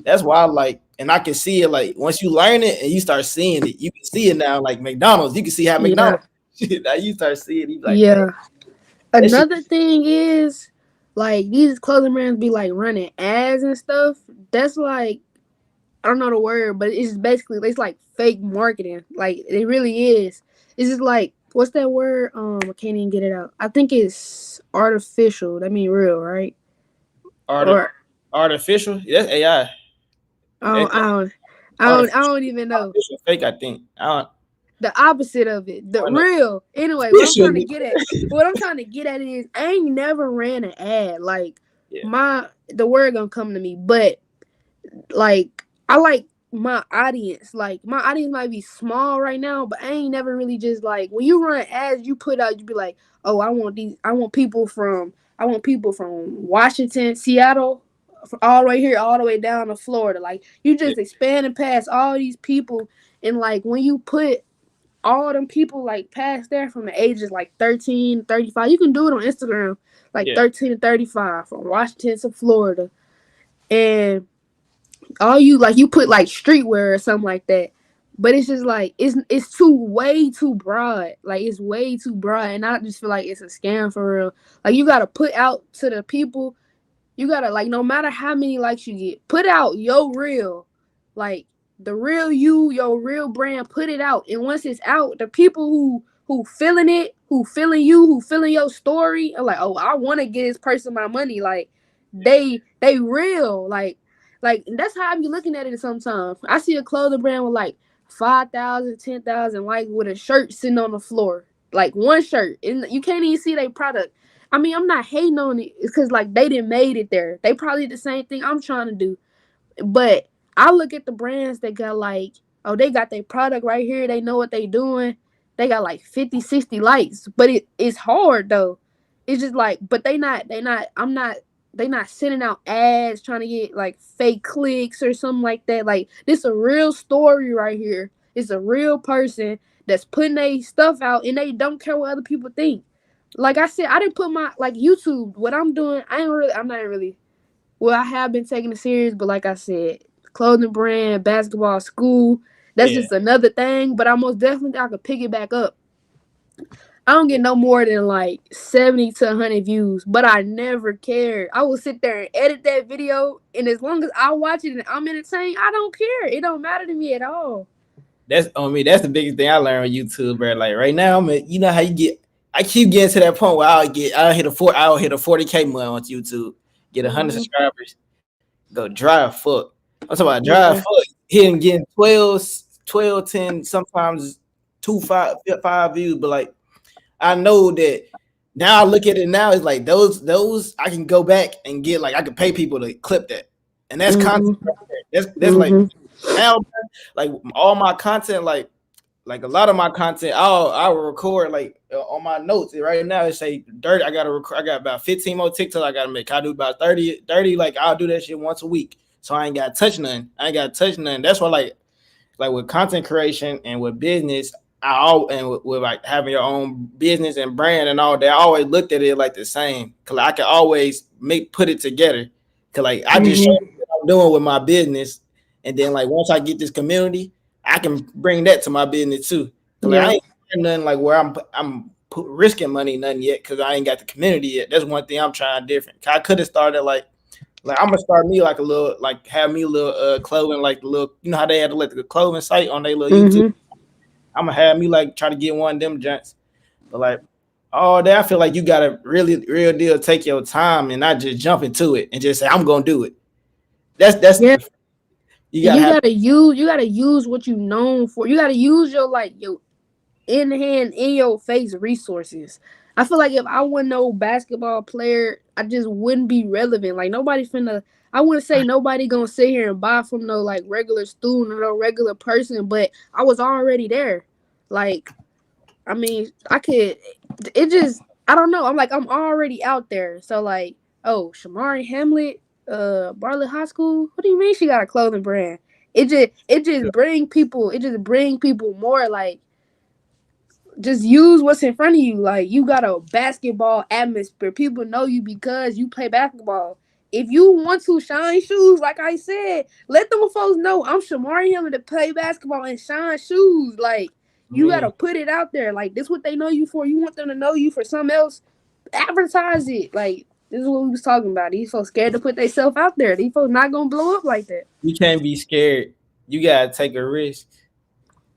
that's why I like, and I can see it like once you learn it and you start seeing it, you can see it now. Like McDonald's, you can see how Yeah. McDonald's. Now you start seeing it, you be like, man, Yeah. that shit. Another thing is like these clothing brands be like running ads and stuff. That's like I don't know the word, but it's basically it's like fake marketing. Like it really is. It's just like what's that word? I can't even get it out. I think it's artificial. That mean real, right? Art, Or artificial. That's AI. I don't, I That's don't, I don't, I artificial, don't even know. artificial fake. I think. I don't. The opposite of it, the I know. real. Anyway, what I'm trying to Officially. get at, is I ain't never ran an ad. Like Yeah. the word gonna come to me, but like I like my audience. Like my audience might be small right now, but I ain't never really just like when you run ads, you put out, you be like, oh, I want people from Washington, Seattle, all the way here, all the way down to Florida. Like you Yeah. just expanding past all these people, and like when you put all them people like past there from the ages like 13, 35. You can do it on Instagram, like Yeah. 13 to 35 from Washington to Florida. And all you like you put like streetwear or something like that. But it's just like it's too way too broad. Like it's way too broad. And I just feel like it's a scam for real. Like you gotta put out to the people, you gotta like no matter how many likes you get, put out your real. Like the real you, your real brand, put it out. And once it's out, the people who feeling it, who feeling you, who feeling your story, are like, oh, I wanna get this person my money. Like they real. Like that's how I be looking at it sometimes. I see a clothing brand with like 5,000, 10,000 like with a shirt sitting on the floor. Like one shirt. And you can't even see their product. I mean, I'm not hating on it. It's because like they didn't made it there. They probably did the same thing I'm trying to do. But I look at the brands that got like, oh, they got their product right here. They know what they doing. They got like 50, 60 likes. But it's hard though. It's just like, but they not sending out ads trying to get like fake clicks or something like that. Like this a real story right here. It's a real person that's putting their stuff out and they don't care what other people think. Like I said, I didn't put my like YouTube. What I'm doing, I'm not really. Well, I have been taking it serious, but like I said, clothing brand, basketball, school, That's just another thing. But I most definitely I could pick it back up. I don't get no more than like 70 to 100 views, but I never cared. I will sit there and edit that video, and as long as I watch it and I'm entertained, I don't care. It don't matter to me at all. That's on me. That's the biggest thing I learned on YouTube, bro. Like right now, I'm you know how you get. I keep getting to that point where I'll hit a 40K month on YouTube, get 100 subscribers, go dry fuck. I'm talking about dry fuck. Hitting getting 12, 10, sometimes 5 views, but like I know that now I look at it now, it's like those I can go back and get, like I can pay people to clip that, and that's content. That's like now, like all my content, like a lot of my content, I will record like on my notes. Right now it say dirty. I got about 15 more TikToks I gotta make. I do about 30. Like I'll do that shit once a week, so I ain't gotta touch nothing. That's why like with content creation and with business, with like having your own business and brand and all that, I always looked at it like the same, because I can always put it together. Because like I just show you what I'm doing with my business, and then like once I get this community, I can bring that to my business too. Like I ain't doing nothing like where I'm risking money nothing yet, because I ain't got the community yet. That's one thing I'm trying different. I could have started like I'm gonna start me like a little, like have me a little clothing, like the little, you know how they had the clothing site on their little YouTube. I'm gonna have me like try to get one of them gents, but like all that, I feel like you gotta really real deal take your time and not just jump into it and just say I'm gonna do it. That's you gotta use what you known for. You gotta use your in hand, in your face resources. I feel like if I wasn't no basketball player, I just wouldn't be relevant. Like I wouldn't say nobody gonna sit here and buy from no like regular student or no regular person, but I was already there. Like, I mean, I don't know. I'm already out there. So like, oh, Shamari Hamlet, Bartlett High School. What do you mean she got a clothing brand? It just bring people more like. Just use what's in front of you. Like, you got a basketball atmosphere. People know you because you play basketball. If you want to shine shoes, like I said, let them folks know I'm Shamari Hamlin to play basketball and shine shoes. Like, you got to put it out there. Like, this is what they know you for. You want them to know you for something else, advertise it. Like, this is what we was talking about. These folks scared to put themselves out there. These folks not going to blow up like that. You can't be scared. You got to take a risk.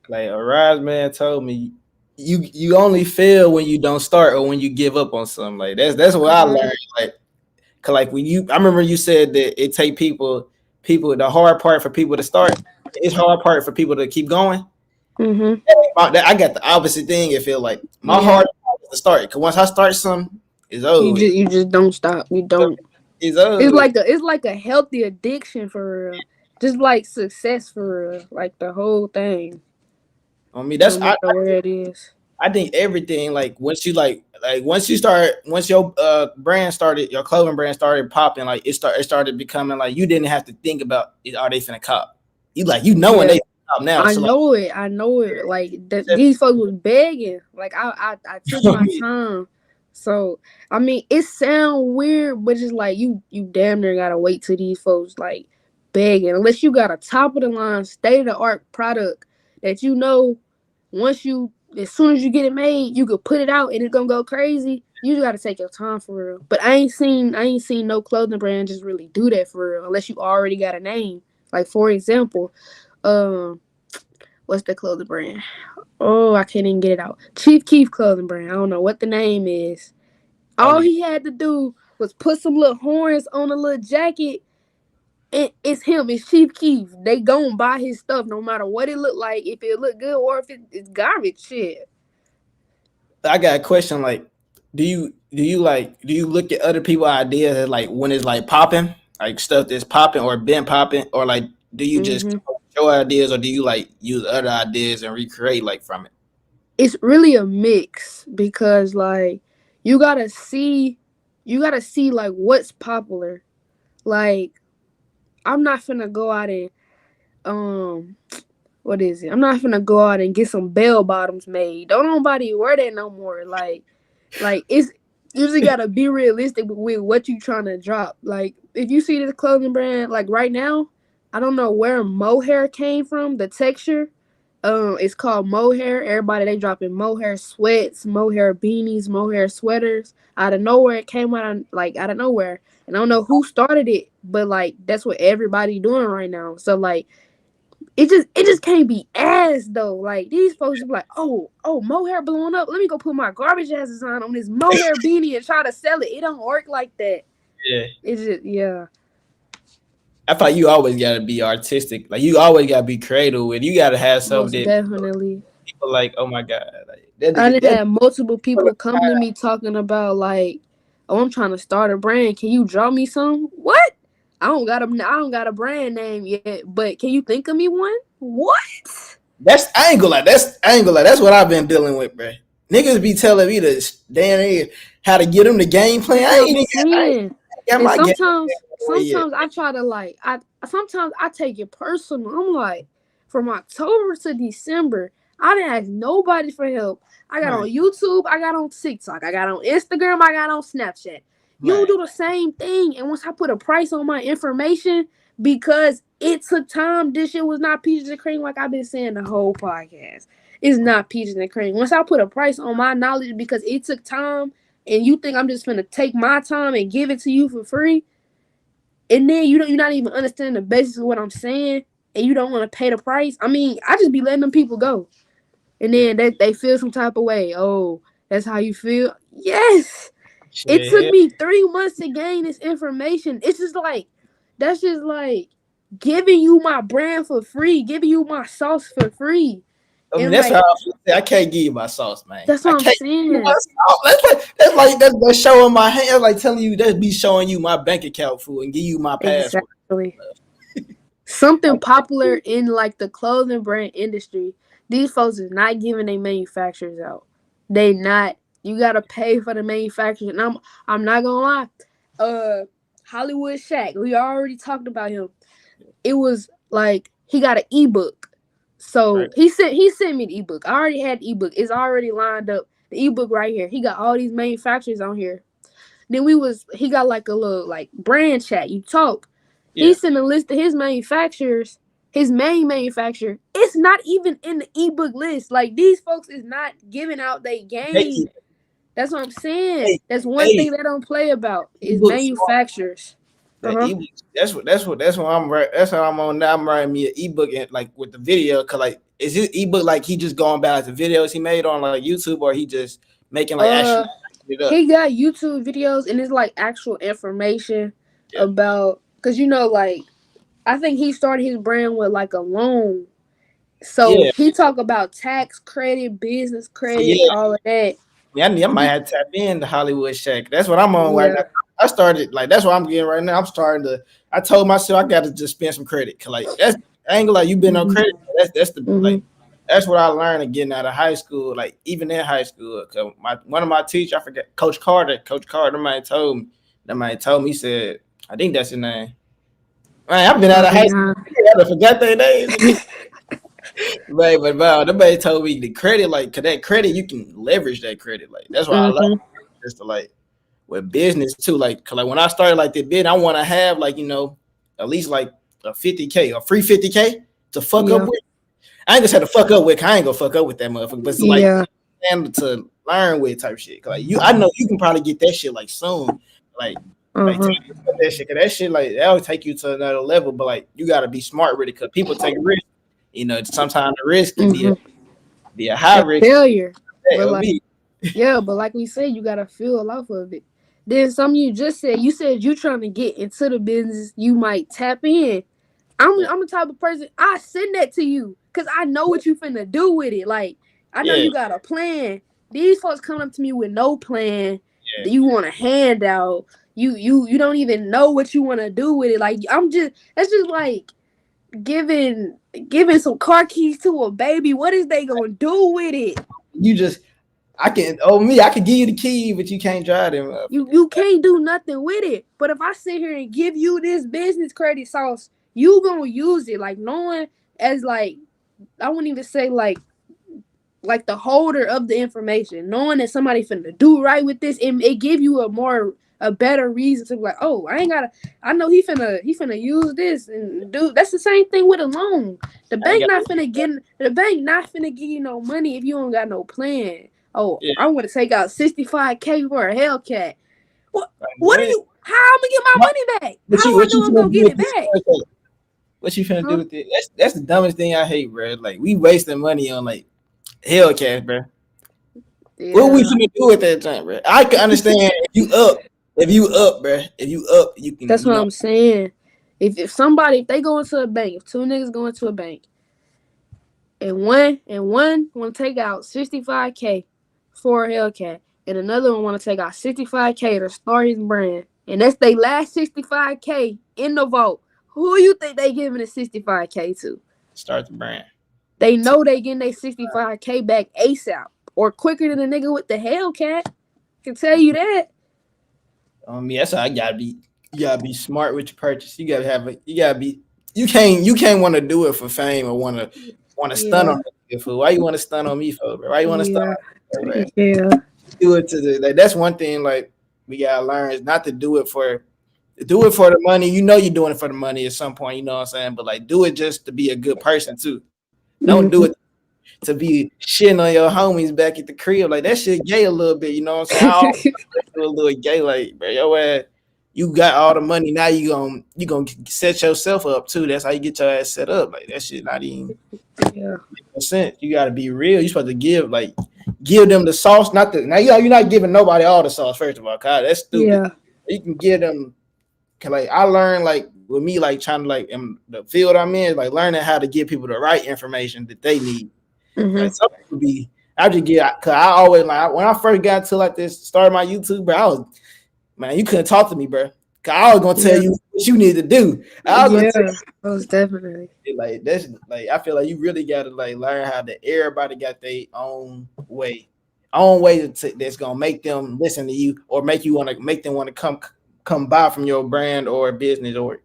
Like, a Rise man told me, you only fail when you don't start or when you give up on something. Like that's what I learned. Like, cause like I remember you said that it take people the hard part for people to start. It's hard part for people to keep going. I got the opposite thing. It feel like my hard part is to start. Cause once I start something, it's over. You just don't stop. You don't. It's over. It's like a healthy addiction for real. Just like success for real. Like the whole thing. I mean, that's where it is. I think everything, like once your brand started, your clothing brand started popping, like it started becoming like you didn't have to think about are they finna cop. When they cop now. I know it. Like these folks was begging. Like I took my time. So I mean, it sound weird, but it's like you damn near gotta wait till these folks like begging, unless you got a top of the line, state of the art product that you know as soon as you get it made, you could put it out and it's gonna go crazy. You just gotta take your time for real. But I ain't seen no clothing brand just really do that for real, unless you already got a name. Like for example, what's the clothing brand? Oh, I can't even get it out. Chief Keef clothing brand. I don't know what the name is. All he had to do was put some little horns on a little jacket. It's him. It's Chief Keef. They gon' buy his stuff no matter what it look like. If it look good or if it's garbage shit. I got a question. Like, do you look at other people's ideas as like when it's like popping, like stuff that's popping or been popping, or like do you just show ideas, or do you like use other ideas and recreate like from it? It's really a mix, because like you gotta see like what's popular. Like, I'm not finna go out and what is it? I'm not finna go out and get some bell bottoms made. Don't nobody wear that no more. Like it's you just gotta be realistic with what you trying to drop. Like, if you see this clothing brand, like right now, I don't know where mohair came from, the texture, It's called mohair. Everybody they dropping mohair sweats, mohair beanies, mohair sweaters. Out of nowhere, it came out of nowhere, and I don't know who started it, but like that's what everybody doing right now. So like it just can't be ass though. Like these folks just be like, oh, mohair blowing up. Let me go put my garbage ass design on this mohair beanie and try to sell it. It don't work like that. Yeah. It's just yeah. I thought you always gotta be artistic. Like you always gotta be creative with. You gotta have Most something that definitely. people like, oh my god, like that I nigga, done that had multiple people come to me talking about like, oh, I'm trying to start a brand. Can you draw me some? What? I don't got a brand name yet, but can you think of me one? What? that's I ain't gonna lie. That's what I've been dealing with, bro. Niggas be telling me this damn near how to get them the game plan. That's I what ain't I'm even saying. got And my game sometimes, plan yet. sometimes I try to like, sometimes I take it personal. I'm like, from October to December, I didn't ask nobody for help. I got on Man, YouTube, I got on TikTok, I got on Instagram, I got on Snapchat. You man, do the same thing, and once I put a price on my information, because it took time, this shit was not peaches and cream like I've been saying the whole podcast. It's not peaches and cream. Once I put a price on my knowledge because it took time, and you think I'm just gonna take my time and give it to you for free, and then you're not even understanding the basis of what I'm saying, and you don't want to pay the price. I mean, I just be letting them people go, and yeah, then they feel some type of way. Oh, that's how you feel? Yes. It took shit. me 3 months to gain this information. It's just like that's just like giving you my brand for free, giving you my sauce for free, I mean, and that's how like I feel. I can't give you my sauce, man. that's I what I'm can't give you my saying. sauce. That's showing my hand. That's like telling you that's be showing you my bank account fool and give you my password. Exactly. Something popular in like the clothing brand industry. These folks is not giving their manufacturers out. They not. You gotta pay for the manufacturers. And I'm not gonna lie. Hollywood Shaq. We already talked about him. It was like he got an ebook. So Right. he sent me the ebook. I already had the ebook. It's already lined up. The ebook right here. He got all these manufacturers on here. Then he got like a little like brand chat. You talk. He Yeah. sent a list of his manufacturers, his main manufacturer. It's not even in the ebook list. Like these folks is not giving out their Hey, game. That's what I'm saying. hey, That's one hey, thing they don't play about is ebook smart. manufacturers. Uh That huh. ebook. That's what I'm right. That's what I'm on now. I'm writing me an ebook and like with the video. Cause like is his ebook like he just going back the videos he made on like YouTube or he just making like actual Uh, it up. he got YouTube videos and it's like actual information Yeah. about because like I think he started his brand with like a loan. So Yeah. he talk about tax credit, business credit, Yeah. all of that. I might He have to tap into Hollywood Shack. That's what I'm on right now. yeah. I started like that's what I'm getting right now. I'm starting to. I told myself I got to just spend some credit. Cause like that's I ain't gonna like you been on hmm credit. That's the hmm like that's what I learned again out of high school. Like even in high school, cause one of my teachers, I forget, Coach Carter. Coach Carter might told me. That might told me he said I think that's his name. Man, I've been out Oh of high school. yeah. I forgot their names. Right, but wow, nobody told me the credit, like, cause that credit you can leverage that credit, like that's why I love hmm just to like with business too, like, cause like when I started like the bid, I want to have like at least like a 50K, a free 50K to fuck up Yeah. with. I ain't gonna say to fuck up with, 'cause I ain't gonna fuck up with that motherfucker, but to like Yeah. and to learn with type shit. 'Cause like I know you can probably get that shit like soon, like Uh-huh. that shit, cause that shit like that'll take you to another level, but like you gotta be smart with it, cause people take risks. Sometimes the risk can hmm be a high And risk. failure. But It'll like be yeah, but like we said, you gotta feel off of it. Then some you just said you trying to get into the business, you might tap in. yeah, I'm the type of person I send that to you because I know what you finna do with it. Like I know yeah, you got a plan. These folks coming up to me with no plan. yeah. That you want a handout. You don't even know what you want to do with it. Like that's just like giving some car keys to a baby. What is they gonna do with it? You just I can give you the key, but you can't drive them. You can't do nothing with it. But if I sit here and give you this business credit sauce, you gonna use it. Like knowing as like I wouldn't even say like the holder of the information, knowing that somebody finna do right with this, it give you a better reason to be like, oh, I know he finna use this, and dude, that's the same thing with a loan. The bank not finna give you no money if you don't got no plan. Oh, Yeah. I want to take out $65K for a Hellcat. What Man. are you? How I'm gonna get my money back? How do I know I'm gonna get it back? What you finna do with it? That's the dumbest thing I hate, bro. Like, we wasting money on like Hellcats, bro. Yeah. What we finna do at that time, bro? I can understand if you up, bro. If you up, you can. That's what I'm saying. If they go into a bank, if two niggas go into a bank, and one want to take out $65K for a Hellcat, and another one want to take out $65K to start his brand, and that's their last $65K in the vault, who you think they giving the $65K to? Start the brand. They know they getting their $65K back ASAP or quicker than the nigga with the Hellcat. I can tell you that. That's how I gotta be. You gotta be smart with your purchase. You can't want to do it for fame or want to stun on me for. Why you want to stun on me for, bro? Why you want to stun on me for, bro? Yeah. Do it to the that's one thing like we gotta learn is not to do it for the money. You know you're doing it for the money at some point, you know what I'm saying? But like do it just to be a good person too. Don't do it to be shitting on your homies back at the crib. Like that shit gay a little bit, you know what I'm saying? I always feel a little gay, like, bro, your ass, you got all the money, now you gonna set yourself up too. That's how you get your ass set up. Like that shit not even make no sense. You gotta be real. You supposed to give them the sauce, not the now you're not giving nobody all the sauce, first of all. God, that's stupid. Yeah. You can give them like I learned like with me like trying to like in the field I'm in, like learning how to give people the right information that they need. Like some people I just get cause I always like when I first got to like this, started my YouTube, bro. You couldn't talk to me, bro. Cause I was gonna tell you what you need to do. Most definitely. Like that's like I feel like you really gotta like learn how to everybody got their own way that's gonna make them listen to you or make them want to come buy from your brand or business or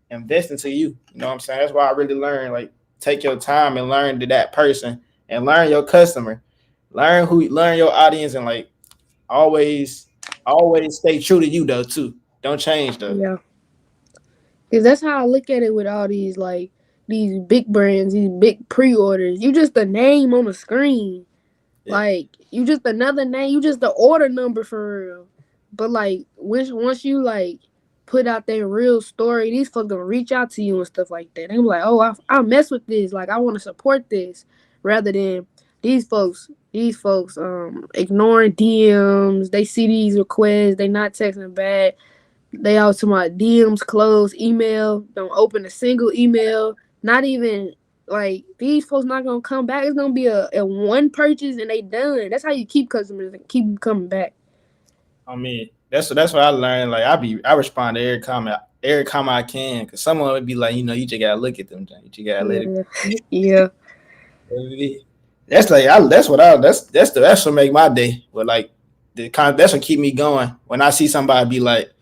invest into you. You know what I'm saying? That's why I really learned like take your time and learn to that person and learn your customer, learn your audience, and like always stay true to you though too. Don't change though. Yeah, because that's how I look at it with all these like these big brands, these big pre-orders. You just a name on the screen, like you just another name. You just the order number for real. But like once you like put out their real story, these folks gonna reach out to you and stuff like that. They be like, oh, I mess with this. Like I want to support this, rather than these folks ignoring DMs. They see these requests, they not texting back. They always talking about DMs closed, email don't open a single email. Not even like these folks not gonna come back. It's gonna be a one purchase and they done. That's how you keep customers and keep them coming back. I mean, that's what I learned. Like I respond to every comment I can, because someone would be like, you just gotta look at them. You just gotta let it. Yeah. That's what make my day. But like that's what keep me going. When I see somebody be like,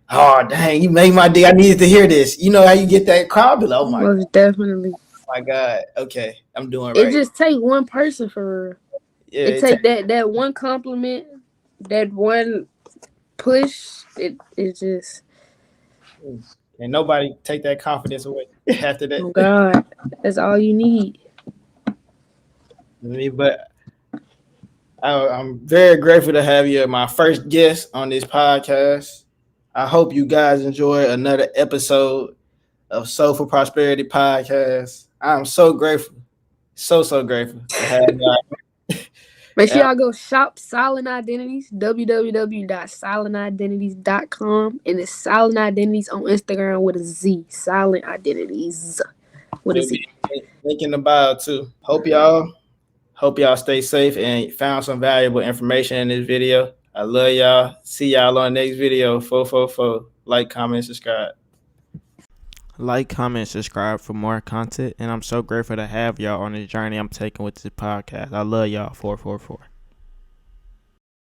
oh dang, you made my day. I needed to hear this. You know how you get that crowd? Be like, oh my God. Definitely. Oh my God. Okay, I'm doing right. It just take one person for real. Yeah, it take that one compliment, that one push. It just. And nobody take that confidence away after that. Oh God, that's all you need. But I'm very grateful to have you as my first guest on this podcast. I hope you guys enjoy another episode of Soulful Prosperity Podcast. I'm so grateful, so grateful to have y'all. Make sure y'all go shop Silent Identities, www.silentidentities.com, and it's Silent Identities on Instagram with a Z. Silent Identities with a Z. Link in the bio too. Hope y'all stay safe and found some valuable information in this video. I love y'all. See y'all on the next video. 444. Like, comment, subscribe. Like, comment, subscribe for more content. And I'm so grateful to have y'all on the journey I'm taking with this podcast. I love y'all. 444.